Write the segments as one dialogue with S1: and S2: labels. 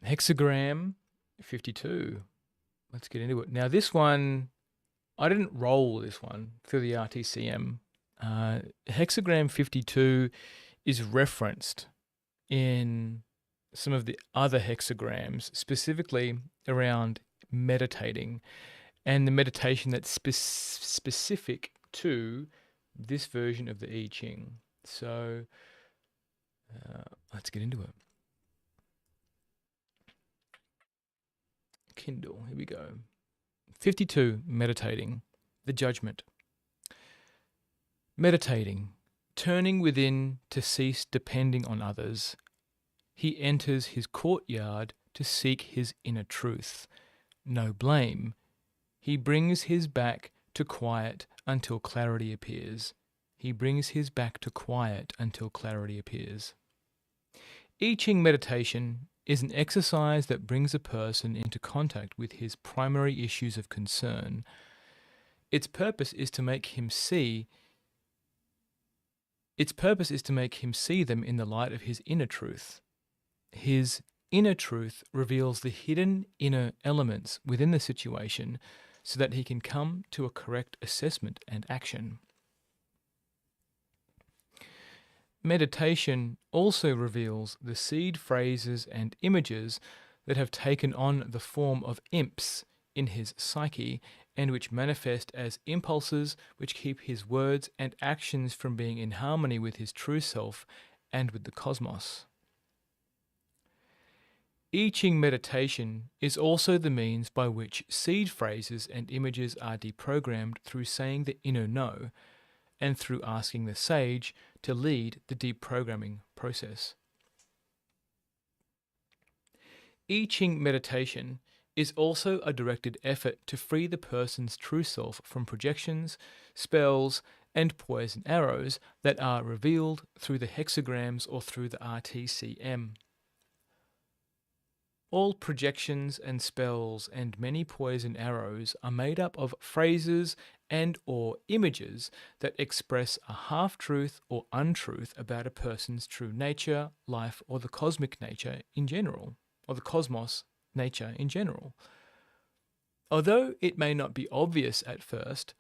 S1: Hexagram 52. Let's get into it. Now, this one, I didn't roll this one through the RTCM. Hexagram 52 is referenced in some of the other hexagrams, specifically around meditating and the meditation that's specific to this version of the I Ching. So let's get into it. Kindle, here we go. 52, meditating, the judgment. Meditating, turning within to cease depending on others, he enters his courtyard to seek his inner truth. No blame. He brings his back to quiet until clarity appears. He brings his back to quiet until clarity appears. I-Ching meditation is an exercise that brings a person into contact with his primary issues of concern. Its purpose is to make him see them in the light of his inner truth. His inner truth reveals the hidden inner elements within the situation so that he can come to a correct assessment and action. Meditation also reveals the seed phrases and images that have taken on the form of imps in his psyche and which manifest as impulses which keep his words and actions from being in harmony with his true self and with the cosmos. I-Ching meditation is also the means by which seed phrases and images are deprogrammed through saying the inner no and through asking the sage to lead the deprogramming process. I-Ching meditation is also a directed effort to free the person's true self from projections, spells, and poison arrows that are revealed through the hexagrams or through the RTCM. All projections and spells and many poison arrows are made up of phrases and or images that express a half-truth or untruth about a person's true nature, life, or the cosmic nature in general, or the cosmos nature in general. Although it may not be obvious at first,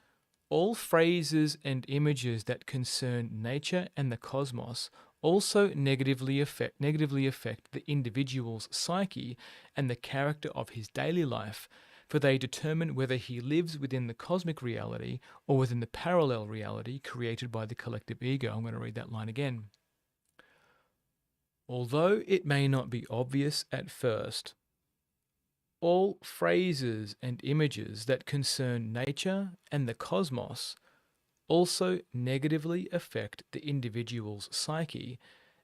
S1: all phrases and images that concern nature and the cosmos also negatively affect the individual's psyche and the character of his daily life, for they determine whether he lives within the cosmic reality or within the parallel reality created by the collective ego. I'm going to read that line again. Although it may not be obvious at first, all phrases and images that concern nature and the cosmos also negatively affect the individual's psyche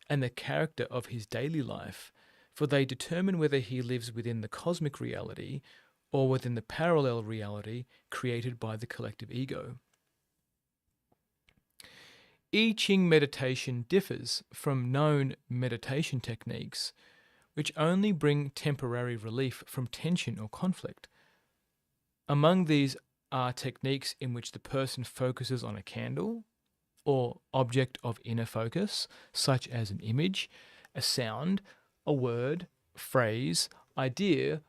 S1: and the character of his daily life, for they determine whether he lives within the cosmic reality or within the parallel reality created by the collective ego. I-Ching meditation differs from known meditation techniques, which only bring temporary relief from tension or conflict. Among these are techniques in which the person focuses on a candle or object of inner focus, such as an image, a sound, a word, phrase, idea,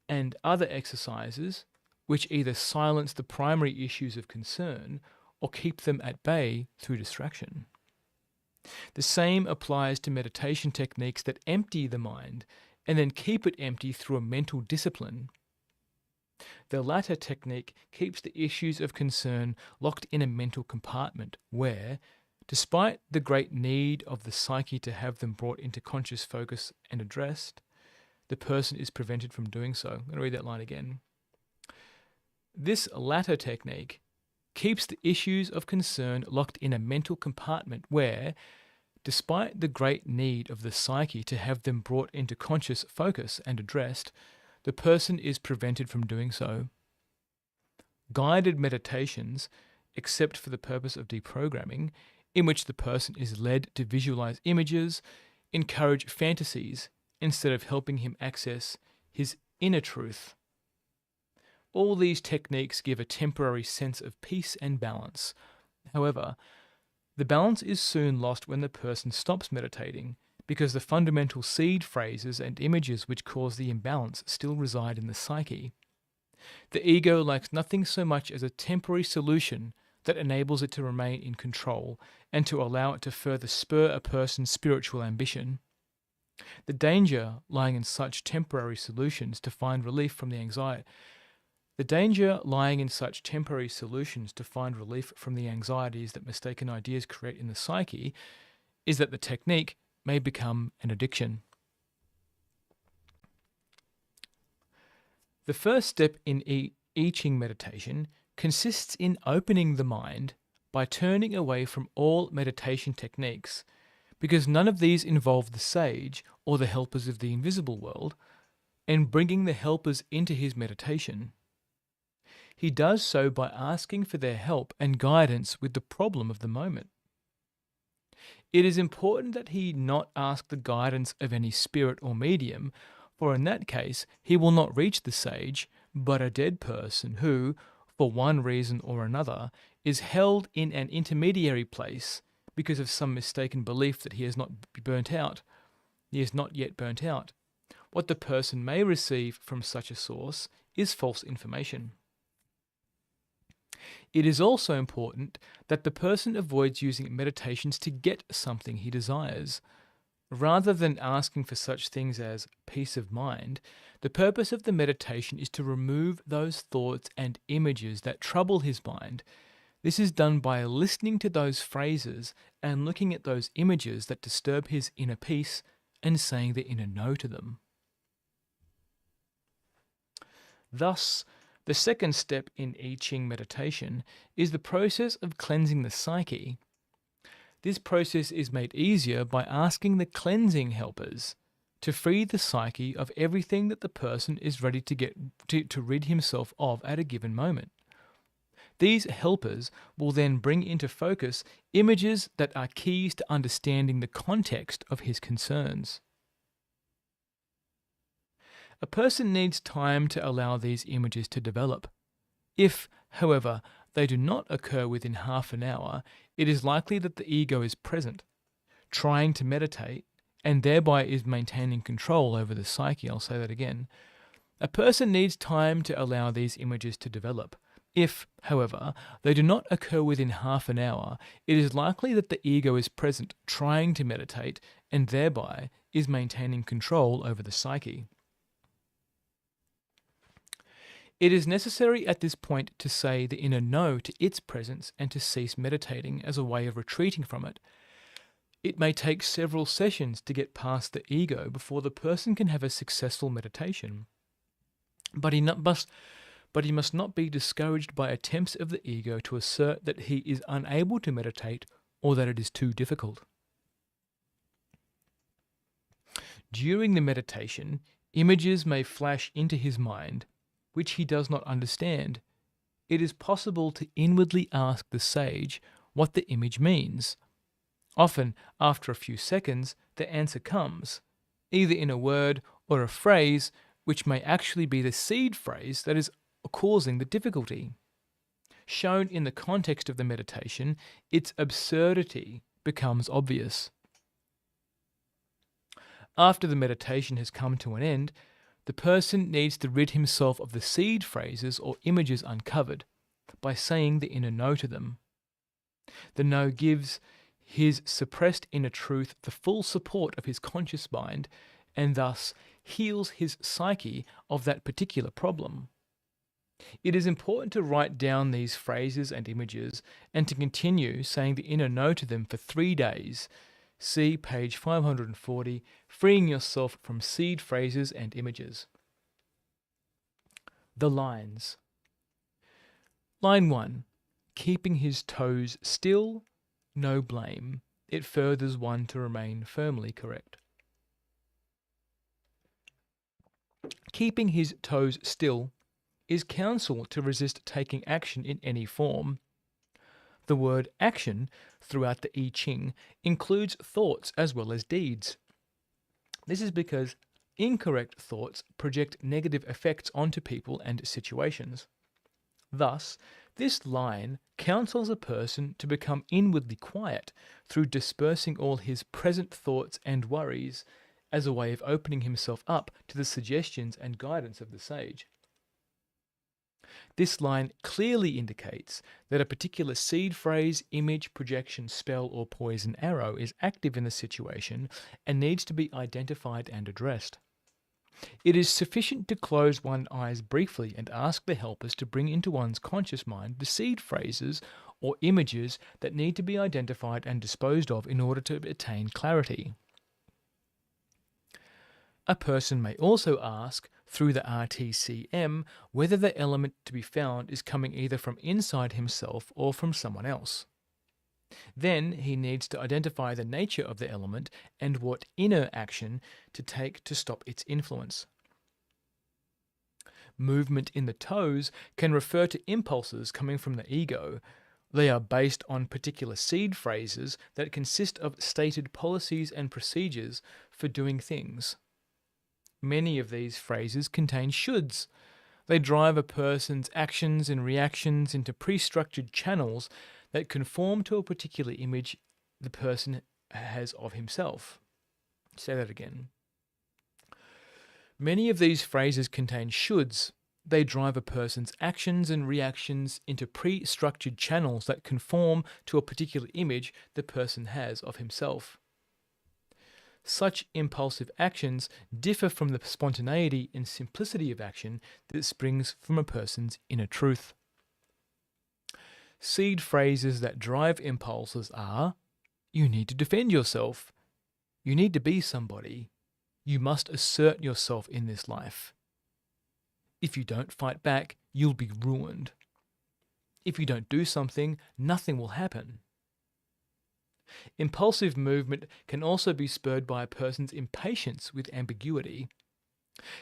S1: and other exercises which either silence the primary issues of concern or keep them at bay through distraction. The same applies to meditation techniques that empty the mind and then keep it empty through a mental discipline. The latter technique keeps the issues of concern locked in a mental compartment where, despite the great need of the psyche to have them brought into conscious focus and addressed, the person is prevented from doing so. I'm going to read that line again. This latter technique keeps the issues of concern locked in a mental compartment where, despite the great need of the psyche to have them brought into conscious focus and addressed, the person is prevented from doing so. Guided meditations, except for the purpose of deprogramming, in which the person is led to visualize images, encourage fantasies instead of helping him access his inner truth. All these techniques give a temporary sense of peace and balance. However, the balance is soon lost when the person stops meditating because the fundamental seed phrases and images which cause the imbalance still reside in the psyche. The ego likes nothing so much as a temporary solution that enables it to remain in control and to allow it to further spur a person's spiritual ambition. The danger lying in such temporary solutions to find relief from the anxiety. The danger lying in such temporary solutions to find relief from the anxieties that mistaken ideas create in the psyche is that the technique may become an addiction. The first step in I Ching meditation consists in opening the mind by turning away from all meditation techniques, because none of these involve the sage or the helpers of the invisible world, and bringing the helpers into his meditation. He does so by asking for their help and guidance with the problem of the moment. It is important that he not ask the guidance of any spirit or medium, for in that case he will not reach the sage, but a dead person who, for one reason or another, is held in an intermediary place because of some mistaken belief that he has not burnt out. He is not yet burnt out. What the person may receive from such a source is false information. It is also important that the person avoids using meditations to get something he desires. Rather than asking for such things as peace of mind, the purpose of the meditation is to remove those thoughts and images that trouble his mind. This is done by listening to those phrases and looking at those images that disturb his inner peace and saying the inner no to them. Thus, the second step in I Ching meditation is the process of cleansing the psyche. This process is made easier by asking the cleansing helpers to free the psyche of everything that the person is ready to rid himself of at a given moment. These helpers will then bring into focus images that are keys to understanding the context of his concerns. A person needs time to allow these images to develop. If, however, they do not occur within half an hour, it is likely that the ego is present, trying to meditate, and thereby is maintaining control over the psyche. I'll say that again. A person needs time to allow these images to develop. If, however, they do not occur within half an hour, it is likely that the ego is present, trying to meditate, and thereby is maintaining control over the psyche. It is necessary at this point to say the inner no to its presence and to cease meditating as a way of retreating from it. It may take several sessions to get past the ego before the person can have a successful meditation. But he must not be discouraged by attempts of the ego to assert that he is unable to meditate or that it is too difficult. During the meditation, images may flash into his mind which he does not understand. It is possible to inwardly ask the sage what the image means. Often, after a few seconds, the answer comes, either in a word or a phrase, which may actually be the seed phrase that is causing the difficulty. Shown in the context of the meditation, its absurdity becomes obvious. After the meditation has come to an end, the person needs to rid himself of the seed phrases or images uncovered by saying the inner no to them. The no gives his suppressed inner truth the full support of his conscious mind and thus heals his psyche of that particular problem. It is important to write down these phrases and images and to continue saying the inner no to them for 3 days. See page 540, Freeing Yourself from Seed Phrases and Images. The lines. Line 1. Keeping his toes still, no blame. It furthers one to remain firmly correct. Keeping his toes still is counsel to resist taking action in any form. The word action throughout the I Ching includes thoughts as well as deeds. This is because incorrect thoughts project negative effects onto people and situations. Thus, This line counsels a person to become inwardly quiet through dispersing all his present thoughts and worries as a way of opening himself up to the suggestions and guidance of the sage. This line clearly indicates that a particular seed phrase, image, projection, spell, or poison arrow is active in the situation and needs to be identified and addressed. It is sufficient to close one's eyes briefly and ask the helpers to bring into one's conscious mind the seed phrases or images that need to be identified and disposed of in order to attain clarity. A person may also ask, through the RTCM, whether the element to be found is coming either from inside himself or from someone else. Then he needs to identify the nature of the element and what inner action to take to stop its influence. Movement in the toes can refer to impulses coming from the ego. They are based on particular seed phrases that consist of stated policies and procedures for doing things. Many of these phrases contain shoulds. They drive a person's actions and reactions into pre-structured channels that conform to a particular image the person has of himself. Say that again. Many of these phrases contain shoulds. They drive a person's actions and reactions into pre-structured channels that conform to a particular image the person has of himself. Such impulsive actions differ from the spontaneity and simplicity of action that springs from a person's inner truth. Seed phrases that drive impulses are, you need to defend yourself, you need to be somebody, you must assert yourself in this life. If you don't fight back, you'll be ruined. If you don't do something, nothing will happen. Impulsive movement can also be spurred by a person's impatience with ambiguity.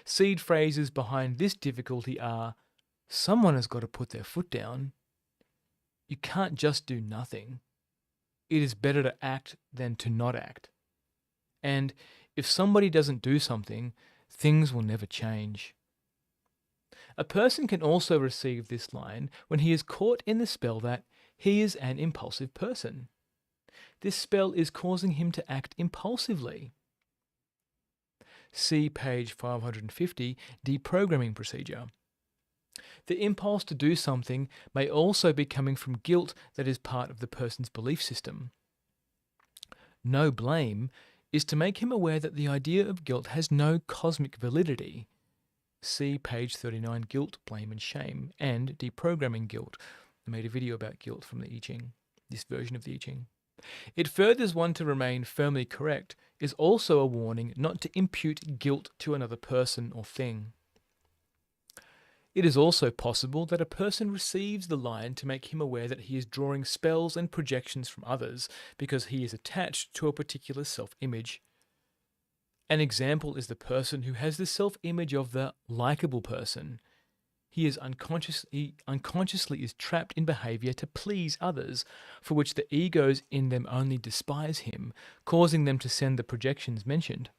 S1: Seed phrases behind this difficulty are, someone has got to put their foot down. You can't just do nothing. It is better to act than to not act. And if somebody doesn't do something, things will never change. A person can also receive this line when he is caught in the spell that he is an impulsive person. This spell is causing him to act impulsively. See page 550, deprogramming procedure. The impulse to do something may also be coming from guilt that is part of the person's belief system. No blame is to make him aware that the idea of guilt has no cosmic validity. See page 39, guilt, blame and shame, and deprogramming guilt. I made a video about guilt from the I Ching, this version of the I Ching. It furthers one to remain firmly correct, is also a warning not to impute guilt to another person or thing. It is also possible that a person receives the line to make him aware that he is drawing spells and projections from others because he is attached to a particular self-image. An example is the person who has the self-image of the likable person. He unconsciously is trapped in behavior to please others, for which the egos in them only despise him, causing them to send the projections mentioned.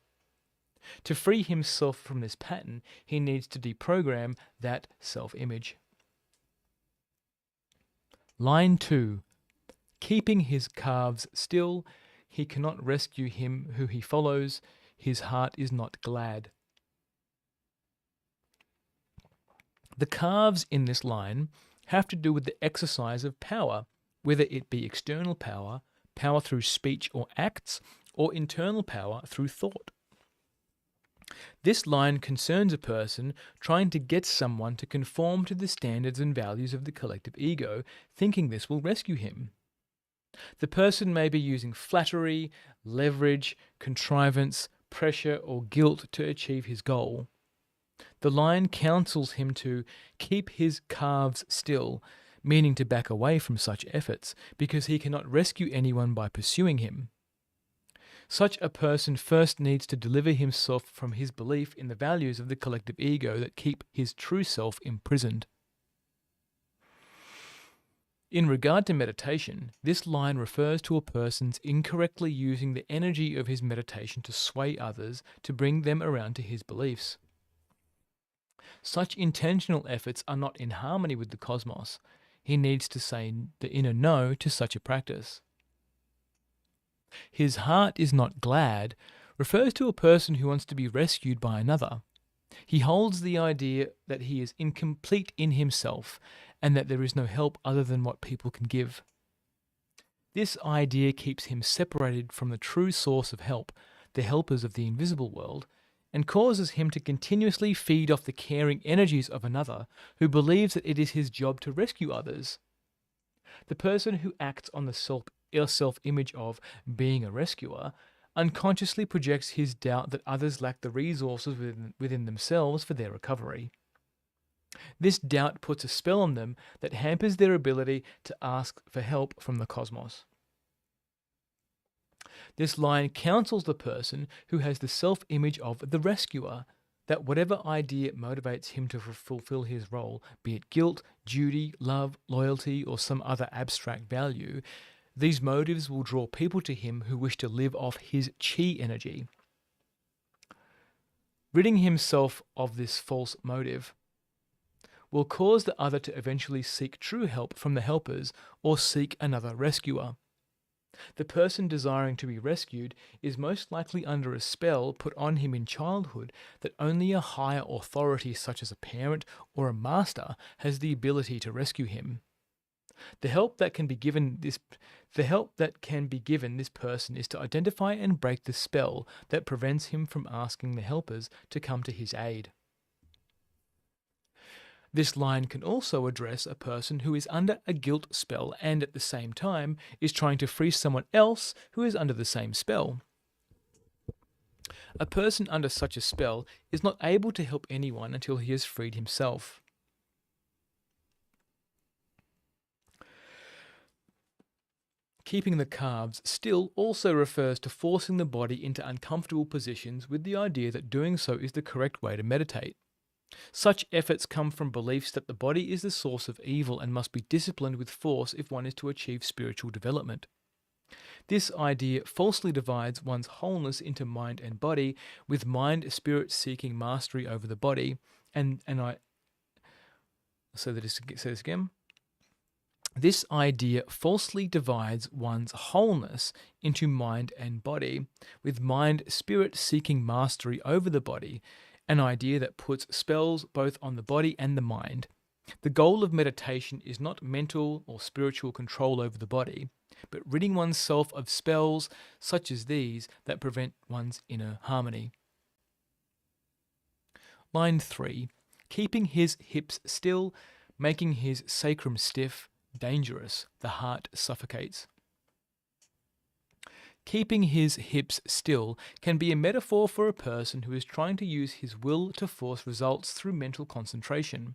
S1: To free himself from this pattern, he needs to deprogram that self-image. Line 2. Keeping his calves still, he cannot rescue him who he follows, his heart is not glad. The calves in this line have to do with the exercise of power, whether it be external power, power through speech or acts, or internal power through thought. This line concerns a person trying to get someone to conform to the standards and values of the collective ego, thinking this will rescue him. The person may be using flattery, leverage, contrivance, pressure, or guilt to achieve his goal. The line counsels him to keep his calves still, meaning to back away from such efforts, because he cannot rescue anyone by pursuing him. Such a person first needs to deliver himself from his belief in the values of the collective ego that keep his true self imprisoned. In regard to meditation, this line refers to a person's incorrectly using the energy of his meditation to sway others to bring them around to his beliefs. Such intentional efforts are not in harmony with the cosmos. he needs to say the inner no to such a practice. His heart is not glad refers to a person who wants to be rescued by another. He holds the idea that he is incomplete in himself and that there is no help other than what people can give. This idea keeps him separated from the true source of help, the helpers of the invisible world, and causes him to continuously feed off the caring energies of another who believes that it is his job to rescue others. The person who acts on the self-image of being a rescuer unconsciously projects his doubt that others lack the resources within themselves for their recovery. This doubt puts a spell on them that hampers their ability to ask for help from the cosmos. This line counsels the person who has the self-image of the rescuer that whatever idea motivates him to fulfill his role, be it guilt, duty, love, loyalty, or some other abstract value, these motives will draw people to him who wish to live off his chi energy. Ridding himself of this false motive will cause the other to eventually seek true help from the helpers or seek another rescuer. The person desiring to be rescued is most likely under a spell put on him in childhood that only a higher authority such as a parent or a master has the ability to rescue him. The help that can be given this person is to identify and break the spell that prevents him from asking the helpers to come to his aid. This line can also address a person who is under a guilt spell and at the same time is trying to free someone else who is under the same spell. A person under such a spell is not able to help anyone until he has freed himself. Keeping the calves still also refers to forcing the body into uncomfortable positions with the idea that doing so is the correct way to meditate. Such efforts come from beliefs that the body is the source of evil and must be disciplined with force if one is to achieve spiritual development. This idea falsely divides one's wholeness into mind and body, with mind spirit seeking mastery over the body, This idea falsely divides one's wholeness into mind and body, with mind spirit seeking mastery over the body, an idea that puts spells both on the body and the mind. The goal of meditation is not mental or spiritual control over the body, but ridding oneself of spells such as these that prevent one's inner harmony. Line 3. Keeping his hips still, making his sacrum stiff, dangerous, the heart suffocates. Keeping his hips still can be a metaphor for a person who is trying to use his will to force results through mental concentration.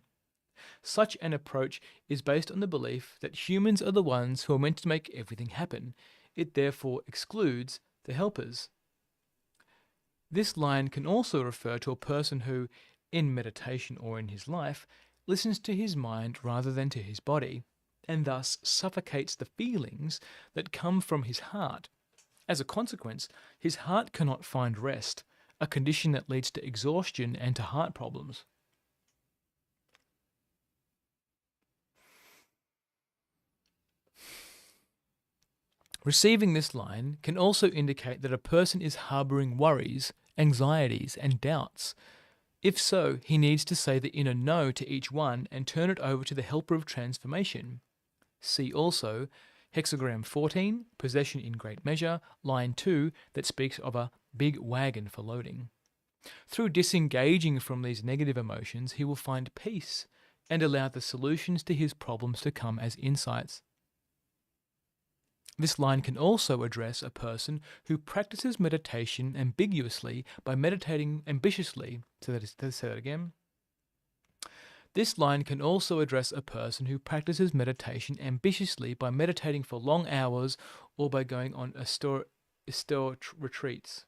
S1: Such an approach is based on the belief that humans are the ones who are meant to make everything happen. It therefore excludes the helpers. This line can also refer to a person who, in meditation or in his life, listens to his mind rather than to his body, and thus suffocates the feelings that come from his heart. As a consequence, his heart cannot find rest, a condition that leads to exhaustion and to heart problems. Receiving this line can also indicate that a person is harboring worries, anxieties, and doubts. If so, he needs to say the inner no to each one and turn it over to the helper of transformation. See also Hexagram 14, Possession in Great Measure, line 2, that speaks of a big wagon for loading. Through disengaging from these negative emotions, he will find peace and allow the solutions to his problems to come as insights. This line can also address a person who practices meditation ambiguously by meditating ambitiously. Say that again. This line can also address a person who practices meditation ambitiously by meditating for long hours or by going on austere retreats.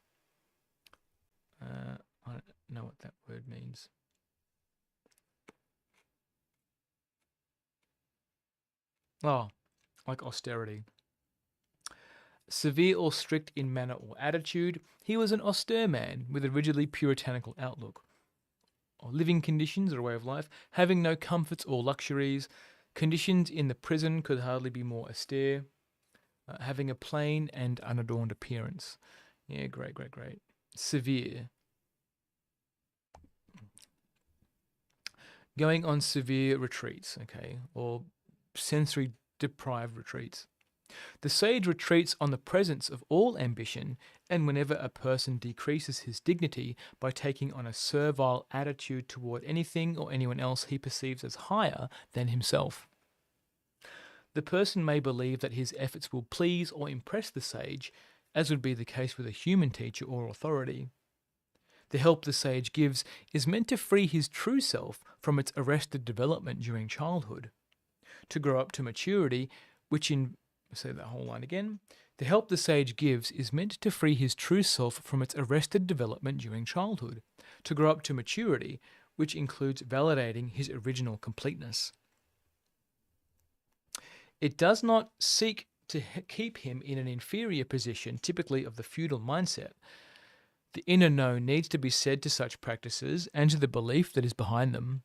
S1: I don't know what that word means. Oh, like austerity. Severe or strict in manner or attitude, he was an austere man with a rigidly puritanical outlook. Or living conditions or a way of life, having no comforts or luxuries, Conditions in the prison could hardly be more austere. Having a plain and unadorned appearance. Yeah, great. Severe. Going on severe retreats, okay, or sensory deprived retreats. The sage retreats on the presence of all ambition, and whenever a person decreases his dignity by taking on a servile attitude toward anything or anyone else he perceives as higher than himself. The person may believe that his efforts will please or impress the sage, as would be the case with a human teacher or authority. The help the sage gives is meant to free his true self from its arrested development during childhood, to grow up to maturity, say that whole line again. The help the sage gives is meant to free his true self from its arrested development during childhood, to grow up to maturity, which includes validating his original completeness. It does not seek to keep him in an inferior position, typically of the feudal mindset. The inner no needs to be said to such practices and to the belief that is behind them.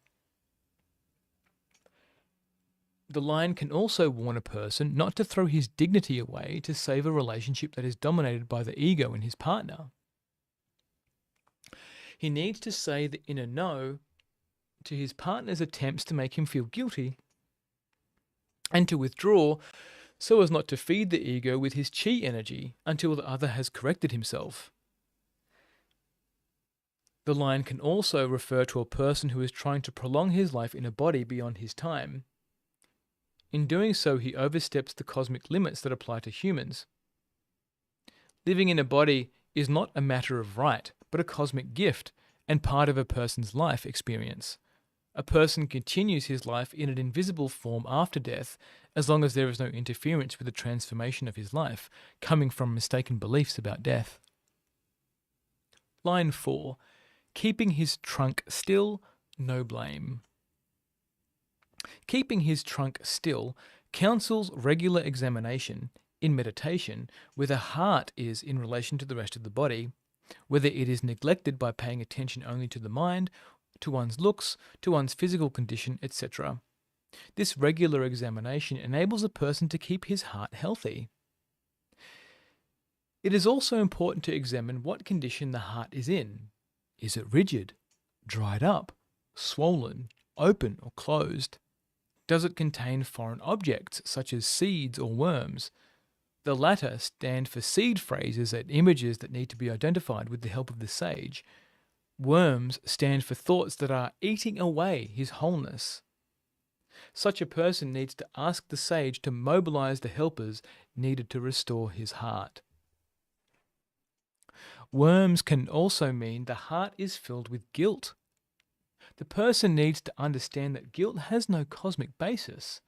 S1: The line can also warn a person not to throw his dignity away to save a relationship that is dominated by the ego in his partner. He needs to say the inner no to his partner's attempts to make him feel guilty, and to withdraw so as not to feed the ego with his chi energy until the other has corrected himself. The line can also refer to a person who is trying to prolong his life in a body beyond his time. In doing so, he oversteps the cosmic limits that apply to humans. Living in a body is not a matter of right, but a cosmic gift and part of a person's life experience. A person continues his life in an invisible form after death, as long as there is no interference with the transformation of his life, coming from mistaken beliefs about death. Line 4. Keeping his trunk still, no blame. Keeping his trunk still counsels regular examination in meditation where the heart is in relation to the rest of the body, whether it is neglected by paying attention only to the mind, to one's looks, to one's physical condition, etc. This regular examination enables a person to keep his heart healthy. It is also important to examine what condition the heart is in. Is it rigid, dried up, swollen, open or closed? Does it contain foreign objects such as seeds or worms? The latter stand for seed phrases and images that need to be identified with the help of the sage. Worms stand for thoughts that are eating away his wholeness. Such a person needs to ask the sage to mobilize the helpers needed to restore his heart. Worms can also mean the heart is filled with guilt. The person needs to understand that guilt has no cosmic basis.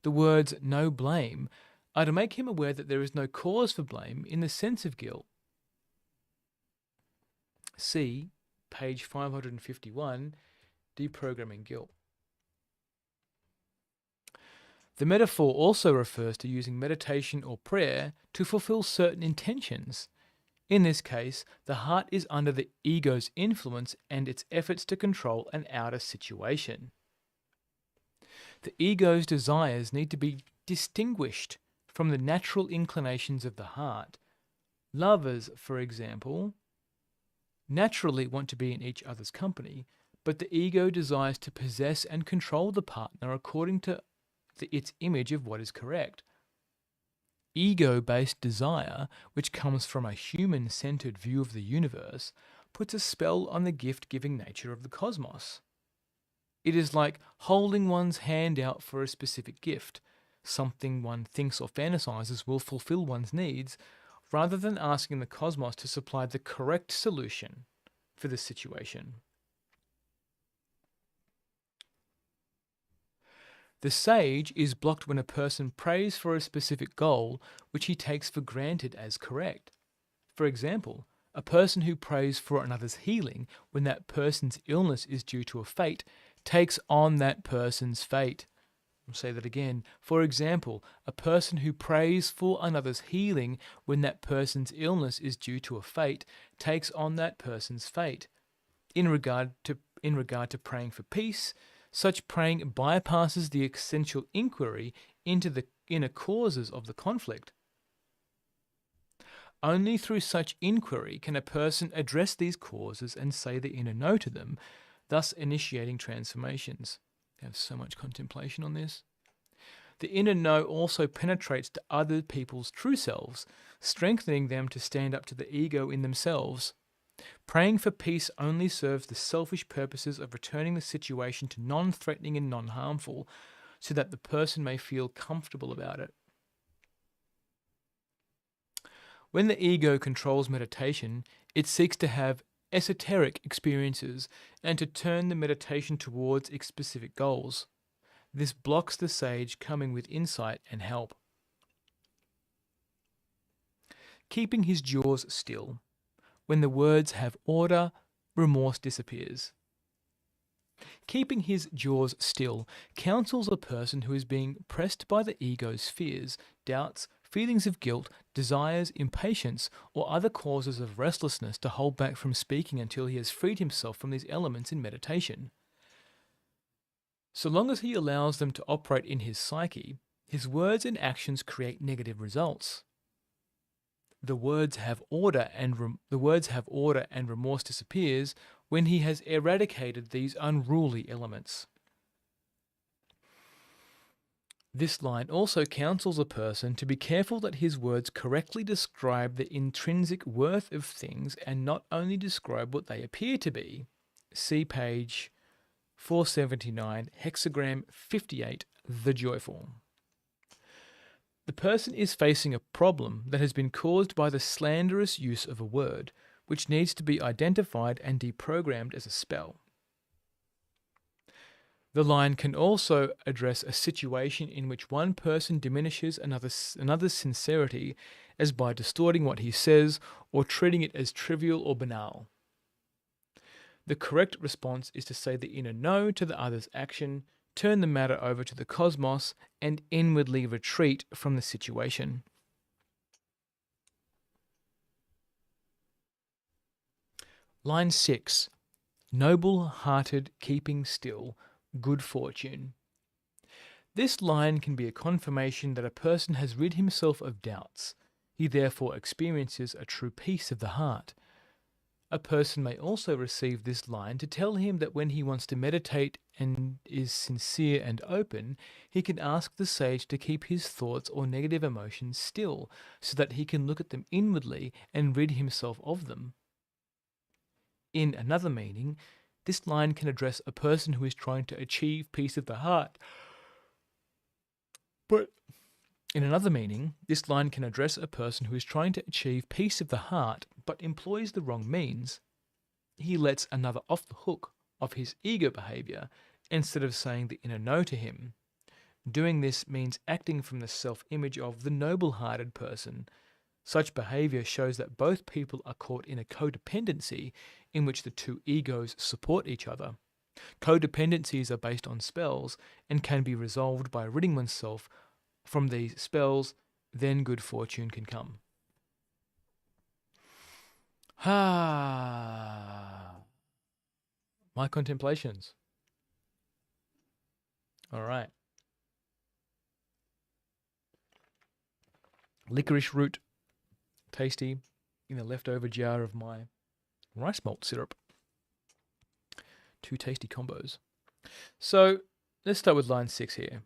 S1: The words no blame are to make him aware that there is no cause for blame in the sense of guilt. See page 551, Deprogramming Guilt. The metaphor also refers to using meditation or prayer to fulfill certain intentions. In this case, the heart is under the ego's influence and its efforts to control an outer situation. The ego's desires need to be distinguished from the natural inclinations of the heart. Lovers, for example, naturally want to be in each other's company, but the ego desires to possess and control the partner according to its image of what is correct. Ego-based desire, which comes from a human-centered view of the universe, puts a spell on the gift-giving nature of the cosmos. It is like holding one's hand out for a specific gift, something one thinks or fantasizes will fulfill one's needs, rather than asking the cosmos to supply the correct solution for the situation. The sage is blocked when a person prays for a specific goal which he takes for granted as correct. For example, a person who prays for another's healing when that person's illness is due to a fate takes on that person's fate. I'll say that again. For example, a person who prays for another's healing when that person's illness is due to a fate takes on that person's fate. In regard to praying for peace, Such praying bypasses the essential inquiry into the inner causes of the conflict. Only through such inquiry can a person address these causes and say the inner no to them, thus initiating transformations. I have so much contemplation on this. The inner no also penetrates to other people's true selves, strengthening them to stand up to the ego in themselves. Praying for peace only serves the selfish purposes of returning the situation to non-threatening and non-harmful, so that the person may feel comfortable about it. When the ego controls meditation, it seeks to have esoteric experiences and to turn the meditation towards its specific goals. This blocks the sage coming with insight and help. Keeping his jaws still. When the words have order, remorse disappears. Keeping his jaws still counsels a person who is being pressed by the ego's fears, doubts, feelings of guilt, desires, impatience, or other causes of restlessness to hold back from speaking until he has freed himself from these elements in meditation. So long as he allows them to operate in his psyche, his words and actions create negative results. The words have order and remorse disappears when he has eradicated these unruly elements. This line also counsels a person to be careful that his words correctly describe the intrinsic worth of things and not only describe what they appear to be. See page 479, Hexagram 58, The Joyful. The person is facing a problem that has been caused by the slanderous use of a word, which needs to be identified and deprogrammed as a spell. The line can also address a situation in which one person diminishes another's sincerity as by distorting what he says or treating it as trivial or banal. The correct response is to say the inner no to the other's action, turn the matter over to the cosmos, and inwardly retreat from the situation. Line 6. Noble-hearted keeping still, good fortune. This line can be a confirmation that a person has rid himself of doubts. He therefore experiences a true peace of the heart. A person may also receive this line to tell him that when he wants to meditate and is sincere and open, he can ask the sage to keep his thoughts or negative emotions still, so that he can look at them inwardly and rid himself of them. In another meaning, this line can address a person who is trying to achieve peace of the heart. But in another meaning, this line can address a person who is trying to achieve peace of the heart but employs the wrong means. He lets another off the hook of his ego behavior instead of saying the inner no to him. Doing this means acting from the self-image of the noble-hearted person. Such behavior shows that both people are caught in a codependency in which the two egos support each other. Codependencies are based on spells and can be resolved by ridding oneself from these spells, then good fortune can come. My contemplations. All right. Licorice root, tasty, in the leftover jar of my rice malt syrup. Two tasty combos. So let's start with line 6 here.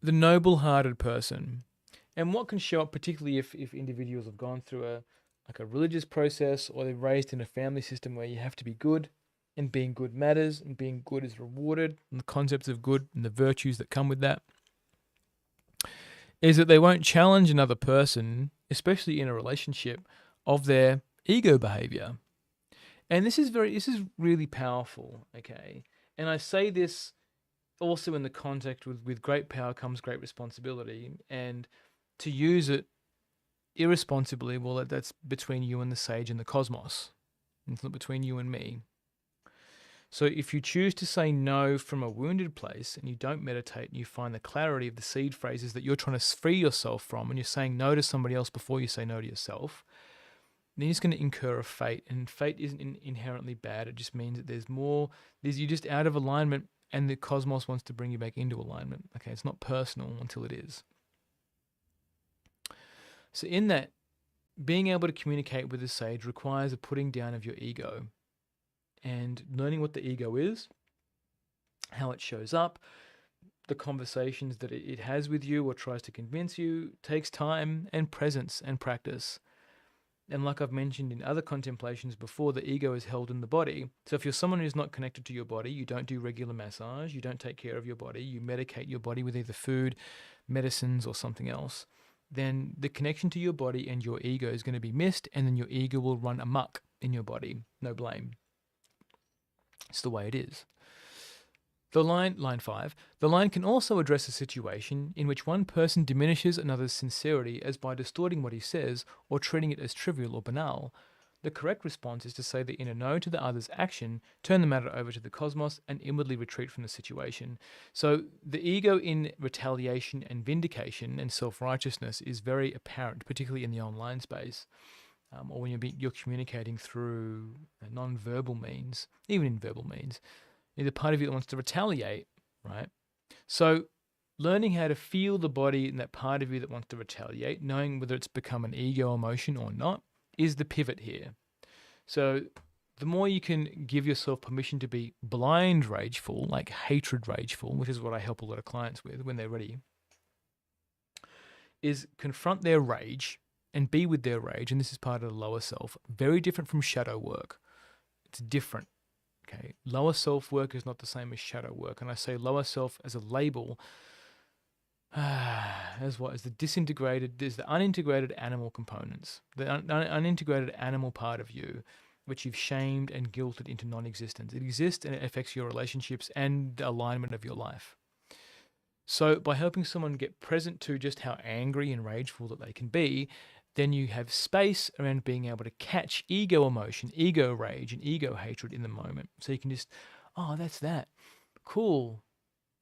S1: The noble-hearted person. And what can show up, particularly if individuals have gone through a religious process or they're raised in a family system where you have to be good and being good matters and being good is rewarded, and the concepts of good and the virtues that come with that, is that they won't challenge another person, especially in a relationship, of their ego behavior. And this is really powerful, okay? And I say this also in the context with great power comes great responsibility, and to use it irresponsibly, well, that's between you and the sage and the cosmos. It's not between you and me. So if you choose to say no from a wounded place and you don't meditate and you find the clarity of the seed phrases that you're trying to free yourself from, and you're saying no to somebody else before you say no to yourself, then you're just going to incur a fate, and fate isn't inherently bad. It just means that you're just out of alignment, and the cosmos wants to bring you back into alignment. Okay, it's not personal until it is. So in that, being able to communicate with a sage requires a putting down of your ego and learning what the ego is, how it shows up, the conversations that it has with you or tries to convince you takes time and presence and practice. And like I've mentioned in other contemplations before, the ego is held in the body. So if you're someone who's not connected to your body, you don't do regular massage, you don't take care of your body, you medicate your body with either food, medicines, or something else, then the connection to your body and your ego is going to be missed, and then your ego will run amok in your body. No blame. It's the way it is. Line 5, the line can also address a situation in which one person diminishes another's sincerity as by distorting what he says or treating it as trivial or banal. The correct response is to say the inner no to the other's action, turn the matter over to the cosmos, and inwardly retreat from the situation. So the ego in retaliation and vindication and self-righteousness is very apparent, particularly in the online space, or when you're communicating through non-verbal means, even in verbal means. The part of you that wants to retaliate, right? So learning how to feel the body and that part of you that wants to retaliate, knowing whether it's become an ego emotion or not, is the pivot here. So the more you can give yourself permission to be blind rageful, like hatred rageful, which is what I help a lot of clients with when they're ready, is confront their rage and be with their rage. And this is part of the lower self. Very different from shadow work. It's different. Okay, lower self work is not the same as shadow work, and I say lower self as a label. As the disintegrated, there's the unintegrated animal components, the unintegrated animal part of you, which you've shamed and guilted into non-existence. It exists and it affects your relationships and the alignment of your life. So by helping someone get present to just how angry and rageful that they can be, then you have space around being able to catch ego emotion, ego rage, and ego hatred in the moment. So you can just, oh, that's that. Cool.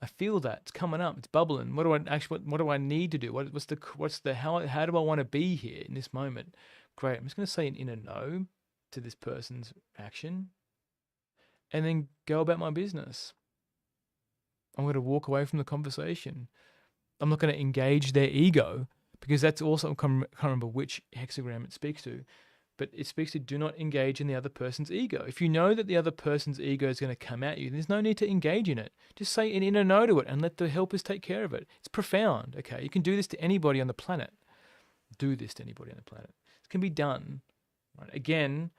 S1: I feel that. It's coming up. It's bubbling. What do I need to do? How do I want to be here in this moment? Great. I'm just going to say an inner no to this person's action and then go about my business. I'm going to walk away from the conversation. I'm not going to engage their ego, because that's also, I can't remember which hexagram it speaks to, but it speaks to do not engage in the other person's ego. If you know that the other person's ego is going to come at you, there's no need to engage in it. Just say an inner no to it and let the helpers take care of it. It's profound, okay? You can do this to anybody on the planet. It can be done. Right? Again,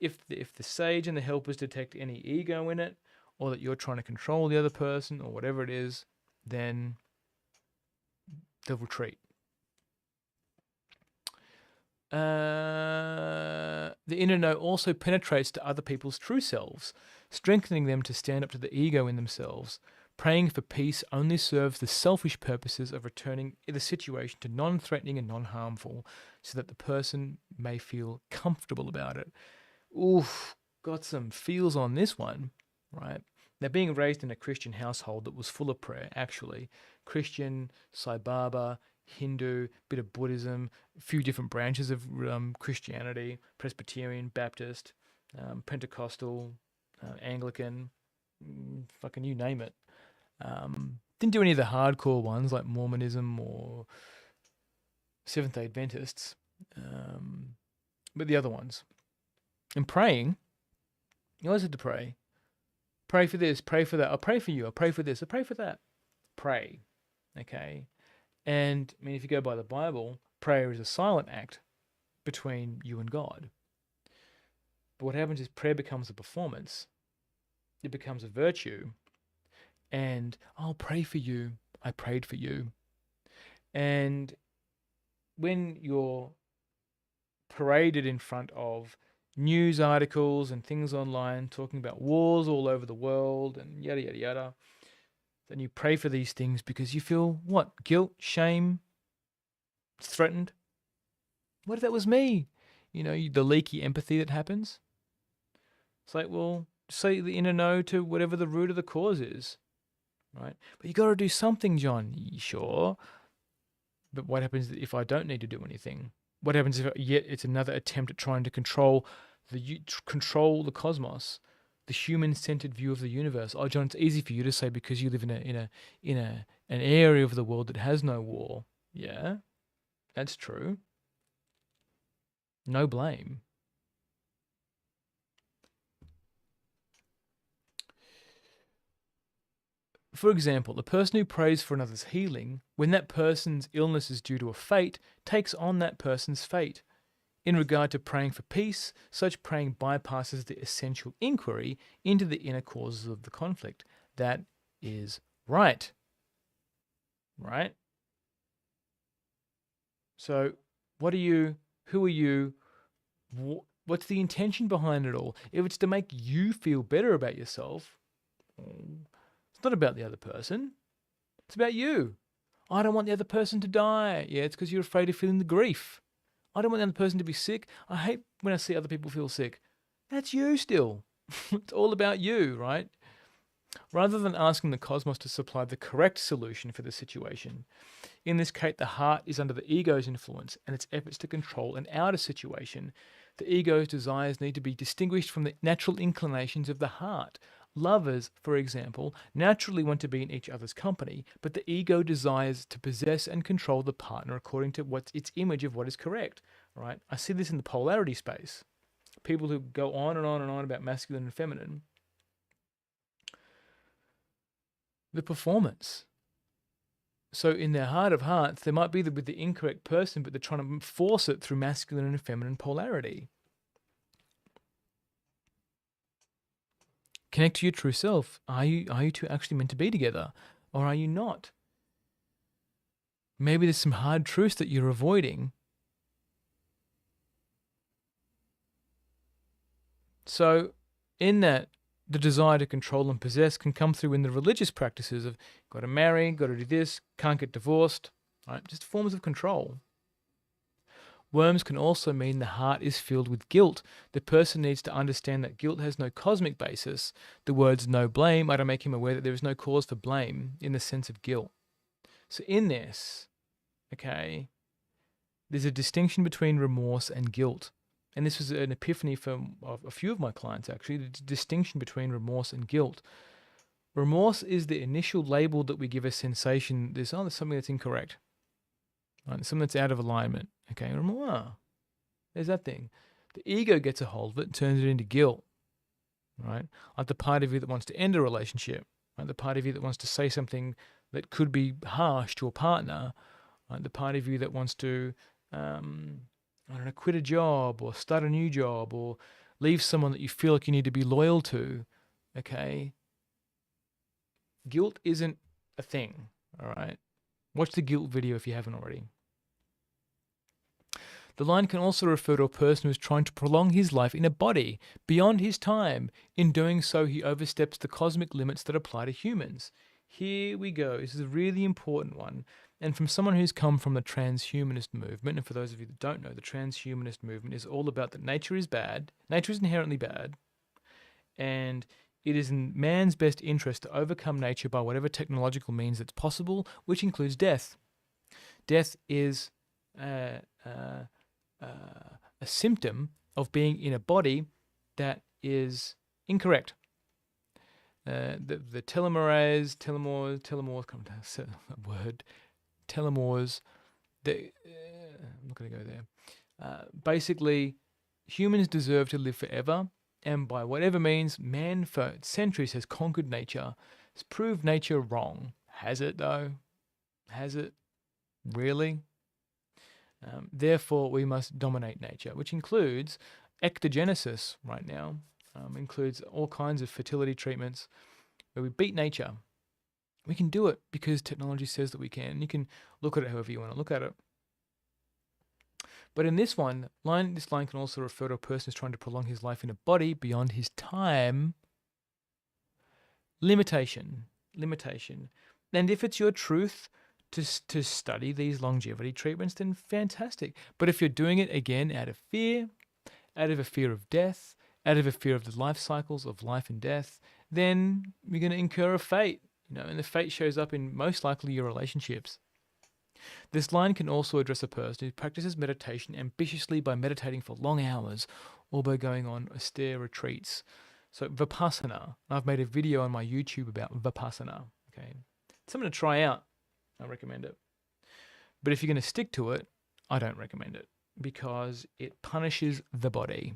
S1: if the sage and the helpers detect any ego in it, or that you're trying to control the other person, or whatever it is, then they'll retreat. The inner no also penetrates to other people's true selves, strengthening them to stand up to the ego in themselves. Praying for peace only serves the selfish purposes of returning the situation to non-threatening and non-harmful, so that the person may feel comfortable about it. Oof, got some feels on this one, right? Now, being raised in a Christian household that was full of prayer, actually, Christian, Sai Baba, Hindu, bit of Buddhism, a few different branches of Christianity, Presbyterian, Baptist, Pentecostal, Anglican, fucking you name it. Didn't do any of the hardcore ones like Mormonism or Seventh-day Adventists, but the other ones. And praying, you always had to pray. Pray for this, pray for that. I'll pray for you, I'll pray for this, I'll pray for that. Pray, okay? And I mean, if you go by the Bible, prayer is a silent act between you and God. But what happens is prayer becomes a performance. It becomes a virtue. And I'll pray for you. I prayed for you. And when you're paraded in front of news articles and things online talking about wars all over the world and yada, yada, yada, then you pray for these things because you feel what? Guilt, shame, threatened. What if that was me? You know, the leaky empathy that happens. It's like, well, say the inner no to whatever the root of the cause is, right? But you got to do something, John. Sure. But what happens if I don't need to do anything? what happens if yet it's another attempt at trying to control the cosmos, the human-centered view of the universe? Oh, John, it's easy for you to say because you live in an area of the world that has no war. Yeah, that's true. No blame. For example, the person who prays for another's healing, when that person's illness is due to a fate, takes on that person's fate. In regard to praying for peace, such praying bypasses the essential inquiry into the inner causes of the conflict. That is right. Right? So, who are you, what's the intention behind it all? If it's to make you feel better about yourself, it's not about the other person. It's about you. I don't want the other person to die. Yeah, it's because you're afraid of feeling the grief. I don't want the other person to be sick. I hate when I see other people feel sick. That's you still. It's all about you, right? Rather than asking the cosmos to supply the correct solution for the situation. In this case, the heart is under the ego's influence and its efforts to control an outer situation. The ego's desires need to be distinguished from the natural inclinations of the heart. Lovers, for example, naturally want to be in each other's company, but the ego desires to possess and control the partner according to what's its image of what is correct, right? I see this in the polarity space. People who go on and on and on about masculine and feminine. The performance. So in their heart of hearts, they might be with the incorrect person, but they're trying to force it through masculine and feminine polarity. Connect to your true self. Are you two actually meant to be together, or are you not? Maybe there's some hard truths that you're avoiding. So in that, the desire to control and possess can come through in the religious practices of got to marry, got to do this, can't get divorced, right? Just forms of control. Worms can also mean the heart is filled with guilt. The person needs to understand that guilt has no cosmic basis. The words no blame are to make him aware that there is no cause for blame in the sense of guilt. So in this, okay, there's a distinction between remorse and guilt. And this was an epiphany for a few of my clients, actually, the distinction between remorse and guilt. Remorse is the initial label that we give a sensation. There's something that's incorrect. Right? Something that's out of alignment. Okay, there's that thing. The ego gets a hold of it and turns it into guilt. Right? Like the part of you that wants to end a relationship. Right? The part of you that wants to say something that could be harsh to a partner. Right? The part of you that wants to quit a job or start a new job or leave someone that you feel like you need to be loyal to, okay? Guilt isn't a thing, all right? Watch the guilt video if you haven't already. The line can also refer to a person who is trying to prolong his life in a body beyond his time. In doing so, he oversteps the cosmic limits that apply to humans. Here we go. This is a really important one. And from someone who's come from the transhumanist movement, and for those of you that don't know, the transhumanist movement is all about that nature is bad, nature is inherently bad, and it is in man's best interest to overcome nature by whatever technological means that's possible, which includes death. Death is a symptom of being in a body that is incorrect. The telomerase, come to a word, telomores, I'm not going to go there. Basically, humans deserve to live forever, and by whatever means, man for centuries has conquered nature, has proved nature wrong. Has it, though? Has it? Really? Therefore, we must dominate nature, which includes ectogenesis right now, includes all kinds of fertility treatments where we beat nature. We can do it because technology says that we can. You can look at it however you want to look at it. But in this line can also refer to a person who's trying to prolong his life in a body beyond his time. Limitation. And if it's your truth to study these longevity treatments, then fantastic. But if you're doing it again out of fear, out of a fear of death, out of a fear of the life cycles of life and death, then you're going to incur a fate. And the fate shows up in most likely your relationships. This line can also address a person who practices meditation ambitiously by meditating for long hours or by going on austere retreats. So Vipassana, I've made a video on my YouTube about Vipassana. Okay, something to try out. I recommend it. But if you're going to stick to it, I don't recommend it because it punishes the body.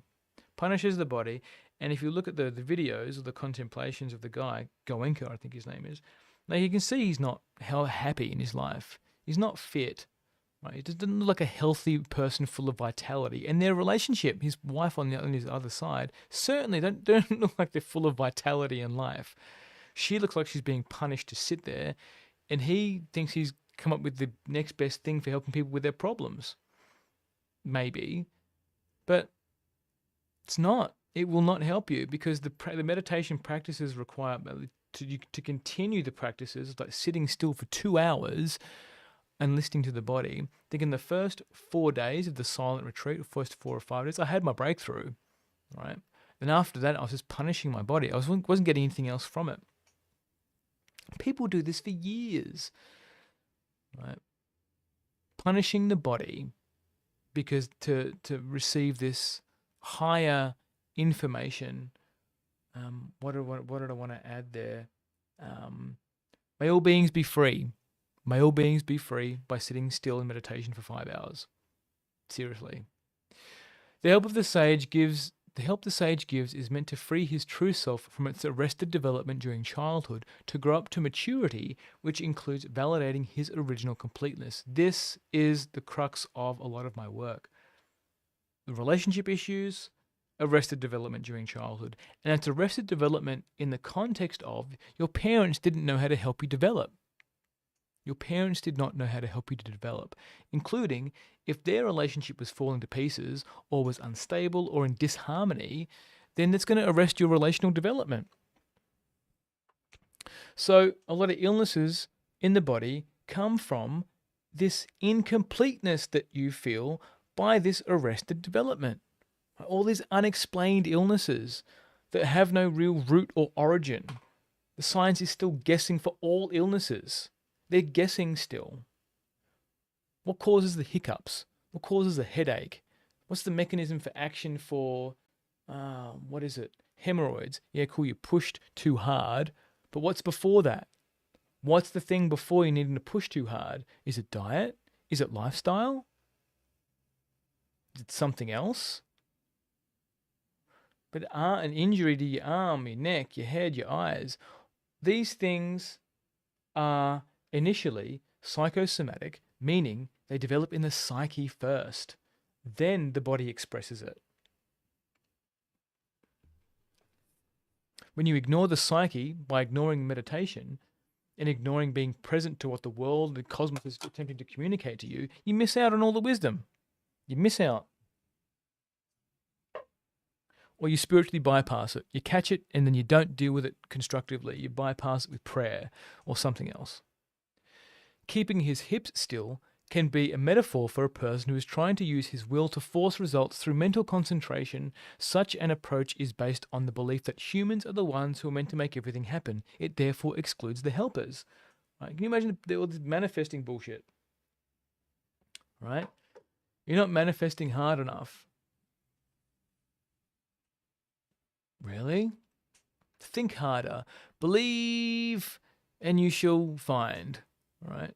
S1: Punishes the body. And if you look at the videos or the contemplations of the guy, Goenka, I think his name is, now you can see he's not happy in his life. He's not fit. Right? He doesn't look like a healthy person full of vitality. And their relationship, his wife on his other side, certainly don't look like they're full of vitality and life. She looks like she's being punished to sit there, and he thinks he's come up with the next best thing for helping people with their problems. Maybe. But it's not. It will not help you because the meditation practices require to continue the practices, like sitting still for 2 hours and listening to the body. I think in the first 4 days of the silent retreat, the first 4 or 5 days, I had my breakthrough, right? And after that, I was just punishing my body. I wasn't getting anything else from it. People do this for years, right? Punishing the body because to receive this higher information. What did I want to add there? May all beings be free. May all beings be free by sitting still in meditation for 5 hours. Seriously. The help the sage gives is meant to free his true self from its arrested development during childhood to grow up to maturity, which includes validating his original completeness. This is the crux of a lot of my work. The relationship issues, arrested development during childhood. And it's arrested development in the context of your parents didn't know how to help you develop. Your parents did not know how to help you to develop, including if their relationship was falling to pieces or was unstable or in disharmony, then that's going to arrest your relational development. So a lot of illnesses in the body come from this incompleteness that you feel by this arrested development. All these unexplained illnesses that have no real root or origin. The science is still guessing for all illnesses. They're guessing still. What causes the hiccups? What causes the headache? What's the mechanism for action for, hemorrhoids? Yeah, cool, you pushed too hard. But what's before that? What's the thing before you needing to push too hard? Is it diet? Is it lifestyle? Is it something else? But an injury to your arm, your neck, your head, your eyes, these things are initially psychosomatic, meaning they develop in the psyche first. Then the body expresses it. When you ignore the psyche by ignoring meditation and ignoring being present to what the world, the cosmos is attempting to communicate to you, you miss out on all the wisdom. You miss out. Or you spiritually bypass it. You catch it and then you don't deal with it constructively. You bypass it with prayer or something else. Keeping his hips still can be a metaphor for a person who is trying to use his will to force results through mental concentration. Such an approach is based on the belief that humans are the ones who are meant to make everything happen. It therefore excludes the helpers. Right? Can you imagine all this manifesting bullshit? Right? You're not manifesting hard enough. Really? Think harder. Believe and you shall find. Right?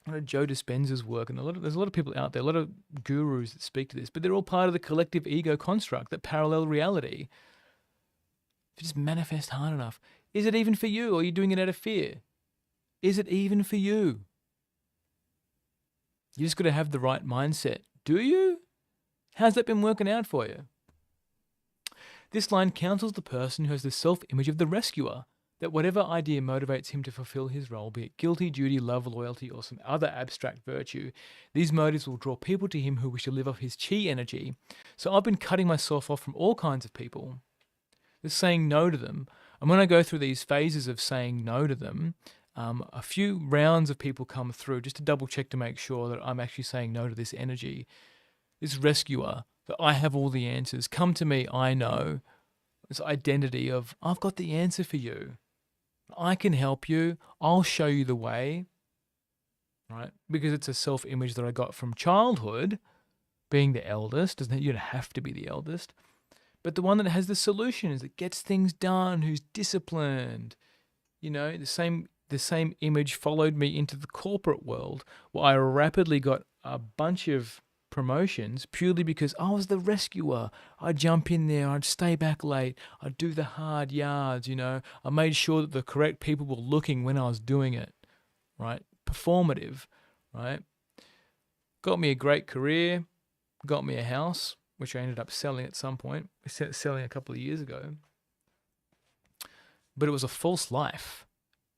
S1: I know Joe Dispenza's work, and there's a lot of people out there, a lot of gurus that speak to this, but they're all part of the collective ego construct that parallel reality. If you just manifest hard enough, is it even for you, or are you doing it out of fear? Is it even for you? You just got to have the right mindset. Do you? How's that been working out for you? This line counsels the person who has the self-image of the rescuer, that whatever idea motivates him to fulfill his role, be it guilty, duty, love, loyalty, or some other abstract virtue, these motives will draw people to him who wish to live off his chi energy. So I've been cutting myself off from all kinds of people, just saying no to them. And when I go through these phases of saying no to them, a few rounds of people come through just to double check to make sure that I'm actually saying no to this energy, this rescuer, that I have all the answers. Come to me, I know. This identity of, I've got the answer for you. I can help you. I'll show you the way. right? Because it's a self-image that I got from childhood, being the eldest. You don't have to be the eldest. But the one that has the solutions, that gets things done, who's disciplined. The same image followed me into the corporate world, where I rapidly got a bunch of promotions purely because I was the rescuer. I'd jump in there, I'd stay back late, I'd do the hard yards, I made sure that the correct people were looking when I was doing it, right? Performative, right? Got me a great career, got me a house, which I ended up selling at some point, selling a couple of years ago. But it was a false life.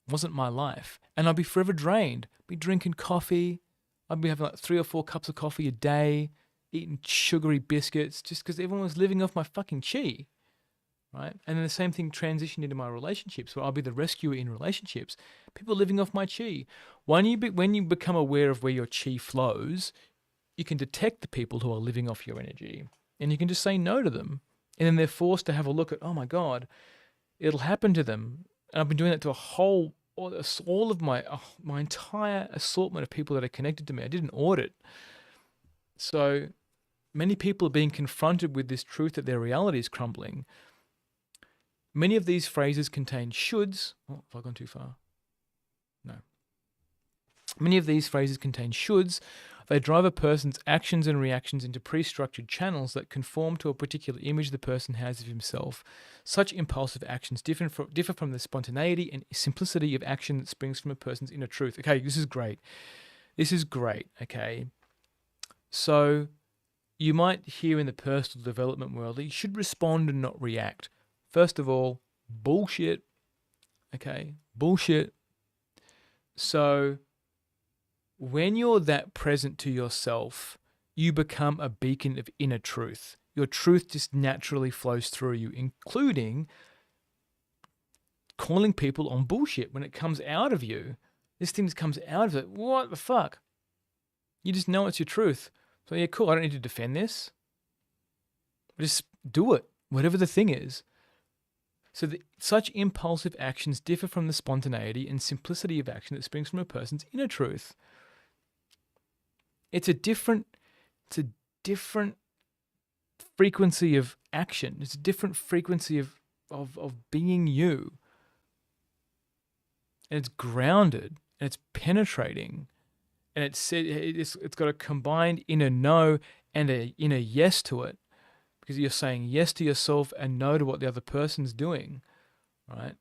S1: It wasn't my life. And I'd be forever drained. Be drinking coffee. I'd be having like 3 or 4 cups of coffee a day, eating sugary biscuits, just because everyone was living off my fucking chi, right? And then the same thing transitioned into my relationships, where I'll be the rescuer in relationships. People living off my chi. When you become aware of where your chi flows, you can detect the people who are living off your energy, and you can just say no to them. And then they're forced to have a look at, oh my God, it'll happen to them. And I've been doing that to all of my entire assortment of people that are connected to me. I did an audit. So many people are being confronted with this truth that their reality is crumbling. Many of these phrases contain shoulds. Oh, have I gone too far? No. Many of these phrases contain shoulds. They drive a person's actions and reactions into pre-structured channels that conform to a particular image the person has of himself. Such impulsive actions differ from the spontaneity and simplicity of action that springs from a person's inner truth. Okay, this is great. Okay? So you might hear in the personal development world that you should respond and not react. First of all, bullshit. Okay? Bullshit. So when you're that present to yourself, you become a beacon of inner truth. Your truth just naturally flows through you, including calling people on bullshit when it comes out of you. This thing comes out of it. What the fuck? You just know it's your truth. So yeah, cool. I don't need to defend this. Just do it, whatever the thing is. So such impulsive actions differ from the spontaneity and simplicity of action that springs from a person's inner truth. It's a different frequency of action. It's a different frequency of being you. And it's grounded, and it's penetrating, and it's got a combined inner no and a inner yes to it, because you're saying yes to yourself and no to what the other person's doing, right?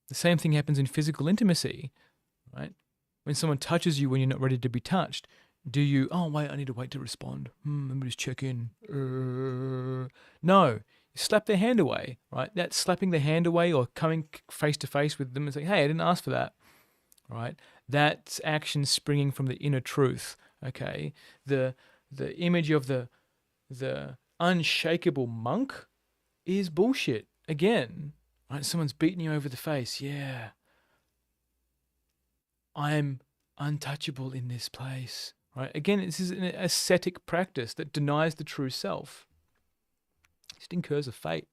S1: The same thing happens in physical intimacy, right? When someone touches you when you're not ready to be touched, do you, oh, wait, I need to wait to respond. Let me just check in. No, you slap their hand away, right? That's slapping their hand away or coming face to face with them and saying, hey, I didn't ask for that, right? That's action springing from the inner truth, okay? The image of the unshakable monk is bullshit. Again, right? Someone's beating you over the face. Yeah. I'm untouchable in this place. Right? Again, this is an ascetic practice that denies the true self. It just incurs a fate.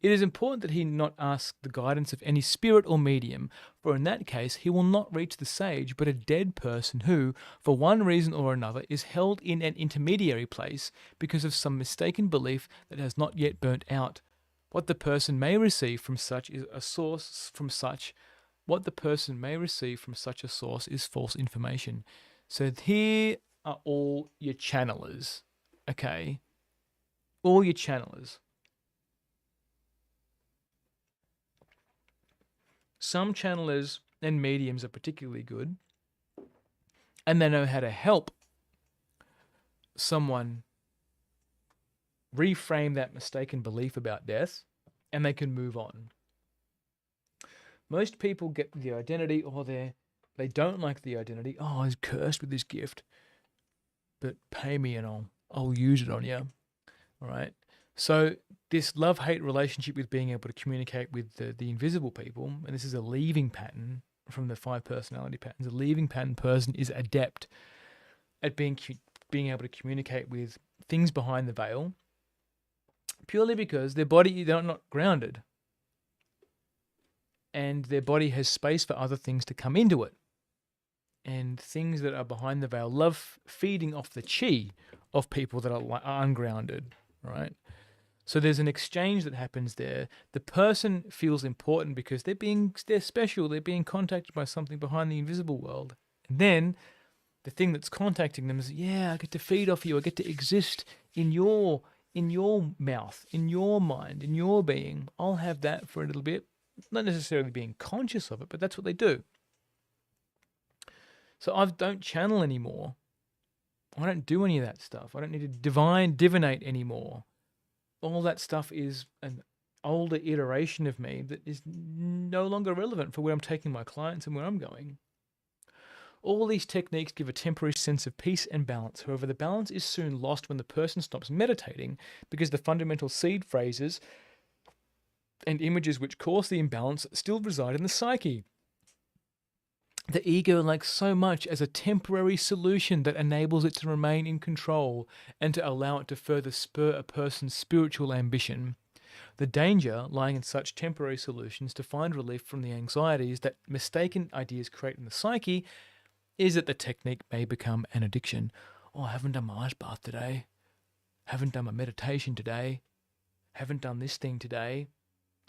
S1: It is important that he not ask the guidance of any spirit or medium, for in that case he will not reach the sage, but a dead person who, for one reason or another, is held in an intermediary place because of some mistaken belief that has not yet burnt out. What the person may receive from such a source is false information. So here are all your channelers, okay? All your channelers. Some channelers and mediums are particularly good, and they know how to help someone reframe that mistaken belief about death, and they can move on. Most people get the identity, or they don't like the identity. Oh, I was cursed with this gift, but pay me and I'll use it on you. All right. So this love-hate relationship with being able to communicate with the invisible people, and this is a leaving pattern from the 5 personality patterns. A leaving pattern person is adept at being able to communicate with things behind the veil, purely because they're not grounded, and their body has space for other things to come into it. and things that are behind the veil love feeding off the chi of people that are ungrounded, right? So there's an exchange that happens there. The person feels important because they're special, they're being contacted by something behind the invisible world. And then the thing that's contacting them is, yeah, I get to feed off you, I get to exist in your mouth, in your mind, in your being. I'll have that for a little bit. Not necessarily being conscious of it, but that's what they do. So I don't channel anymore. I don't do any of that stuff. I don't need to divinate anymore. All that stuff is an older iteration of me that is no longer relevant for where I'm taking my clients and where I'm going. All these techniques give a temporary sense of peace and balance. However, the balance is soon lost when the person stops meditating because the fundamental seed phrases and images which cause the imbalance still reside in the psyche. The ego likes so much as a temporary solution that enables it to remain in control and to allow it to further spur a person's spiritual ambition. The danger lying in such temporary solutions to find relief from the anxieties that mistaken ideas create in the psyche is that the technique may become an addiction. Oh, I haven't done my ice bath today. Haven't done my meditation today. Haven't done this thing today.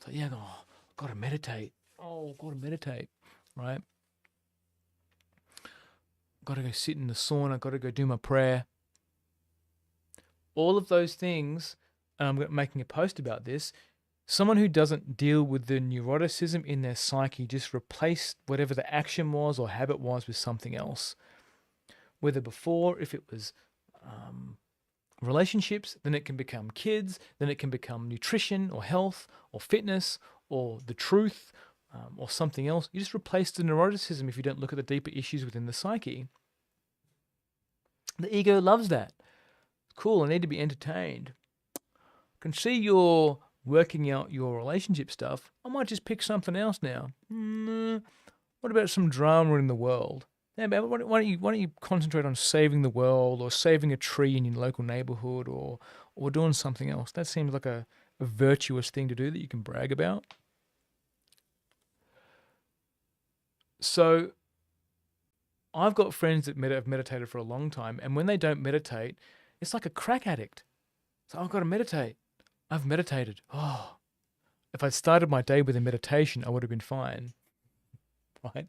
S1: So yeah, I've got to meditate. Oh, I've got to meditate, right? Got to go sit in the sauna, got to go do my prayer. All of those things, and I'm making a post about this, someone who doesn't deal with the neuroticism in their psyche just replace whatever the action was or habit was with something else. Whether before, if it was relationships, then it can become kids, then it can become nutrition or health or fitness or the truth, or something else. You just replace the neuroticism if you don't look at the deeper issues within the psyche. The ego loves that. Cool, I need to be entertained. I can see you're working out your relationship stuff. I might just pick something else now. What about some drama in the world? Yeah, but why don't you concentrate on saving the world or saving a tree in your local neighborhood or doing something else? That seems like a virtuous thing to do that you can brag about. So I've got friends that have meditated for a long time, and when they don't meditate, it's like a crack addict. So I've got to meditate. I've meditated. Oh, if I'd started my day with a meditation, I would have been fine, right?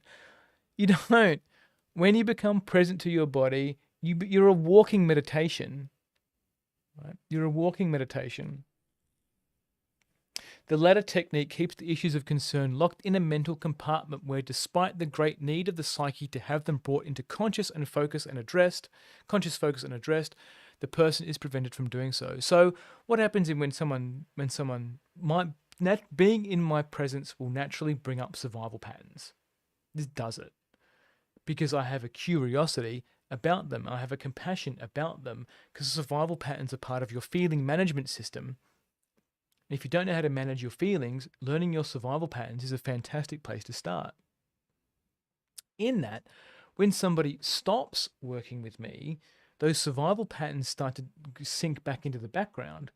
S1: You don't. When you become present to your body, you're a walking meditation, right? You're a walking meditation. The latter technique keeps the issues of concern locked in a mental compartment where, despite the great need of the psyche to have them brought into conscious focus and addressed, the person is prevented from doing so. So what happens when someone being in my presence will naturally bring up survival patterns. This does it. Because I have a curiosity about them. I have a compassion about them because survival patterns are part of your feeling management system. If you don't know how to manage your feelings, learning your survival patterns is a fantastic place to start. In that, when somebody stops working with me, those survival patterns start to sink back into the background.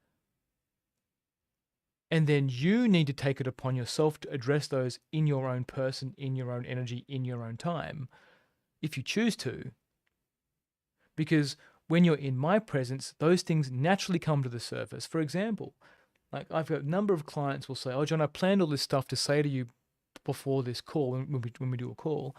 S1: And then you need to take it upon yourself to address those in your own person, in your own energy, in your own time, if you choose to. Because when you're in my presence, those things naturally come to the surface. For example, like I've got a number of clients will say, oh, John, I planned all this stuff to say to you before this call, when we do a call.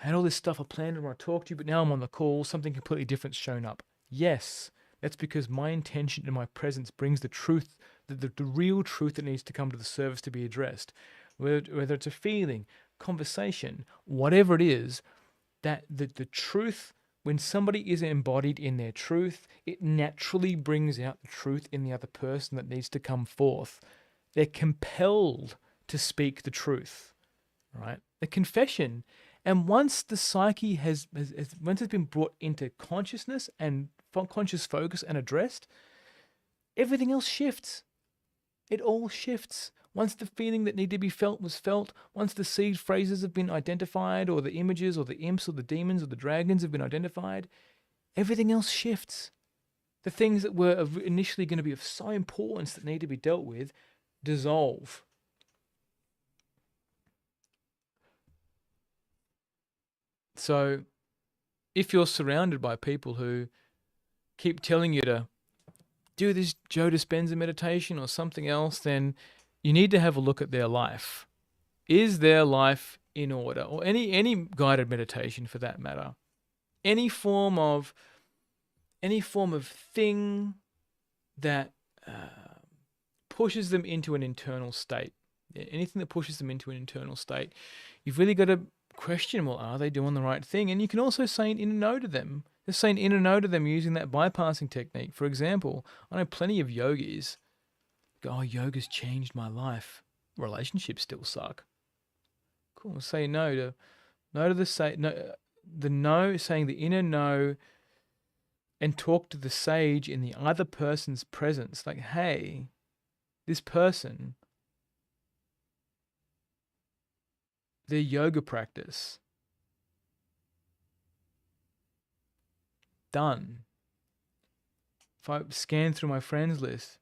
S1: I had all this stuff I planned when I talked to you, but now I'm on the call, something completely different's shown up. Yes, that's because my intention and my presence brings the truth, the real truth that needs to come to the surface to be addressed. Whether it's a feeling, conversation, whatever it is, that the truth, when somebody is embodied in their truth, it naturally brings out the truth in the other person that needs to come forth. They're compelled to speak the truth, right? The confession. And once the psyche once it's been brought into consciousness and conscious focus and addressed, everything else shifts. It all shifts. Once the feeling that needed to be felt was felt, once the seed phrases have been identified, or the images or the imps or the demons or the dragons have been identified, everything else shifts. The things that were initially going to be of so importance that need to be dealt with dissolve. So if you're surrounded by people who keep telling you to do this Joe Dispenza meditation or something else, then you need to have a look at their life. Is their life in order? Or any guided meditation for that matter. Any form of thing that pushes them into an internal state. Anything that pushes them into an internal state. You've really got to question, well, are they doing the right thing? And you can also say an inner no to them. Just say an inner no to them using that bypassing technique. For example, I know plenty of yogis go, oh, yoga's changed my life. Relationships still suck. Cool. Say no to the no, saying the inner no, and talk to the sage in the other person's presence. Like, hey, this person, their yoga practice, done. If I scan through my friends list,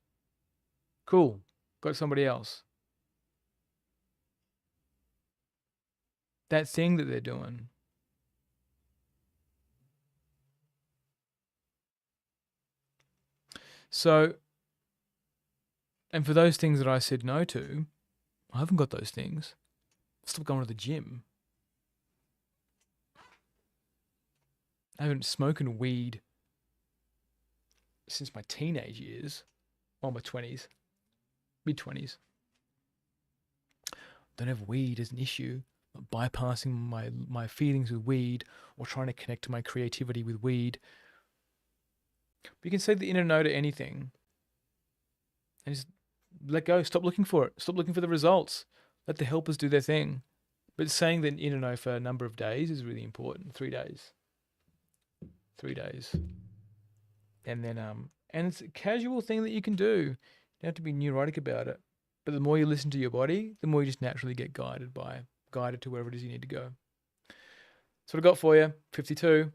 S1: cool, got somebody else. That thing that they're doing. So, and for those things that I said no to, I haven't got those things. Stop going to the gym. I haven't smoking weed since my teenage years, or my 20s, mid-20s. Don't have weed as an issue. I'm bypassing my feelings with weed or trying to connect to my creativity with weed. But you can say the inner no to anything and just let go. Stop looking for it. Stop looking for the results. Let the helpers do their thing. But saying the inner no for a number of days is really important. 3 days. 3 days. And then, and it's a casual thing that you can do. You don't have to be neurotic about it. But the more you listen to your body, the more you just naturally get guided to wherever it is you need to go. That's what I got for you. 52.